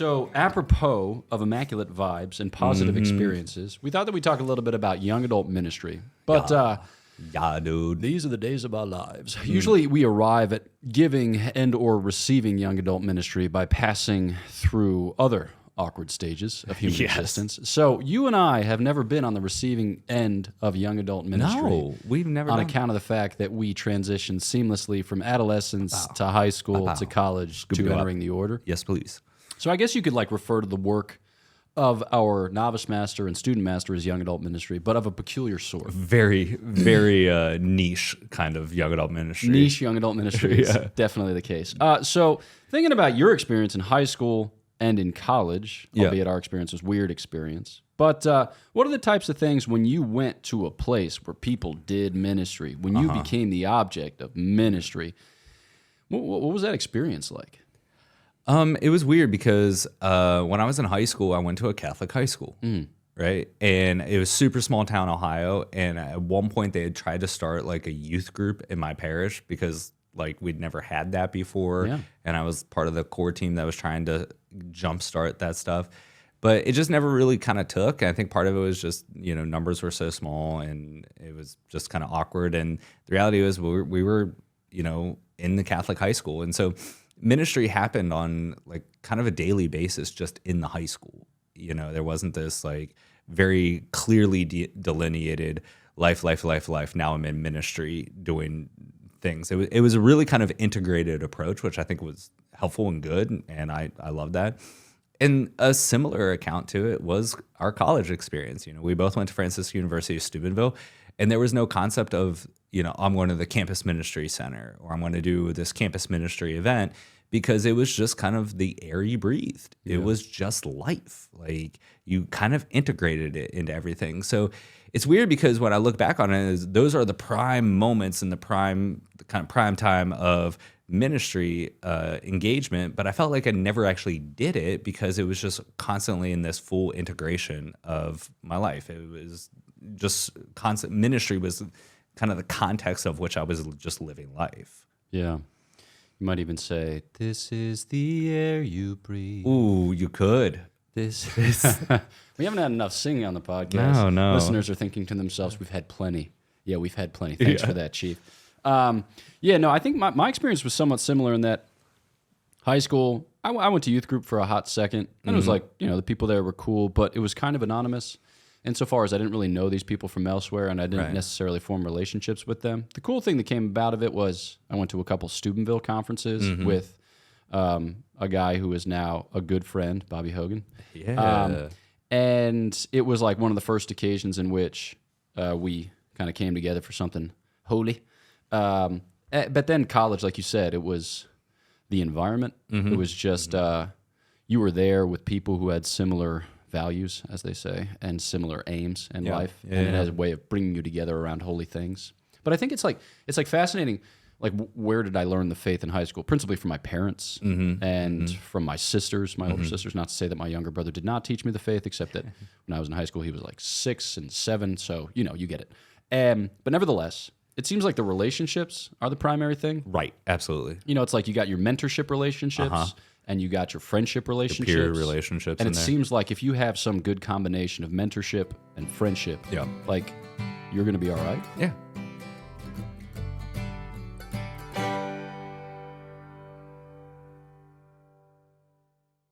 So, apropos of immaculate vibes and positive experiences, we thought that we'd talk a little bit about young adult ministry. But Yeah, dude. these are the days of our lives. Usually we arrive at giving and or receiving young adult ministry by passing through other awkward stages of human existence. So you and I have never been on the receiving end of young adult ministry. No, we've never on done account of the fact that we transitioned seamlessly from adolescence to high school to college to entering the order. Yes, please. So I guess you could like refer to the work of our novice master and student master as young adult ministry, but of a peculiar sort. Very, very niche kind of young adult ministry. Niche young adult ministry is definitely the case. So thinking about your experience in high school and in college, albeit our experience was weird experience, but what are the types of things when you went to a place where people did ministry, when you became the object of ministry, what was that experience like? It was weird because when I was in high school, I went to a Catholic high school, right? And it was super small town Ohio. And at one point, they had tried to start like a youth group in my parish because like we'd never had that before. Yeah. And I was part of the core team that was trying to jumpstart that stuff. But it just never really kind of took. And I think part of it was just, you know, numbers were so small and it was just kind of awkward. And the reality was we were, you know, in the Catholic high school. And so ministry happened on like kind of a daily basis just in the high school. You know, there wasn't this like very clearly delineated life. Now I'm in ministry doing things. It was a really kind of integrated approach, which I think was helpful and good. And I love that. And a similar account to it was our college experience. You know, we both went to Franciscan University of Steubenville, and there was no concept of, you know, I'm going to the campus ministry center or I'm going to do this campus ministry event, because it was just kind of the air you breathed. Yeah. It was just life. Like you kind of integrated it into everything. So it's weird because when I look back on it, those are the prime moments and the kind of prime time of ministry engagement, but I felt like I never actually did it because it was just constantly in this full integration of my life. It was just constant. Ministry was kind of the context of which I was just living life. Yeah. You might even say, this is the air you breathe. Ooh, you could. This is... We haven't had enough singing on the podcast. No. Listeners are thinking to themselves, we've had plenty. Yeah, we've had plenty. Thanks for that, Chief. I think my experience was somewhat similar in that high school, I went to youth group for a hot second, and it was like, you know, the people there were cool, but it was kind of anonymous insofar as I didn't really know these people from elsewhere, and I didn't necessarily form relationships with them. The cool thing that came about of it was I went to a couple Steubenville conferences with a guy who is now a good friend, Bobby Hogan. Yeah. And it was like one of the first occasions in which we kind of came together for something holy. But then college, like you said, it was the environment. It was just you were there with people who had similar values, as they say, and similar aims in life, and it has a way of bringing you together around holy things. But I think it's like fascinating. Like, where did I learn the faith in high school? Principally from my parents and from my sisters, my older sisters. Not to say that my younger brother did not teach me the faith, except that when I was in high school, he was like 6 and 7. So, you know, you get it. But nevertheless, it seems like the relationships are the primary thing. Right, absolutely. You know, it's like you got your mentorship relationships and you got your friendship relationships. Peer relationships. And it seems like if you have some good combination of mentorship and friendship, like, you're going to be all right. Yeah.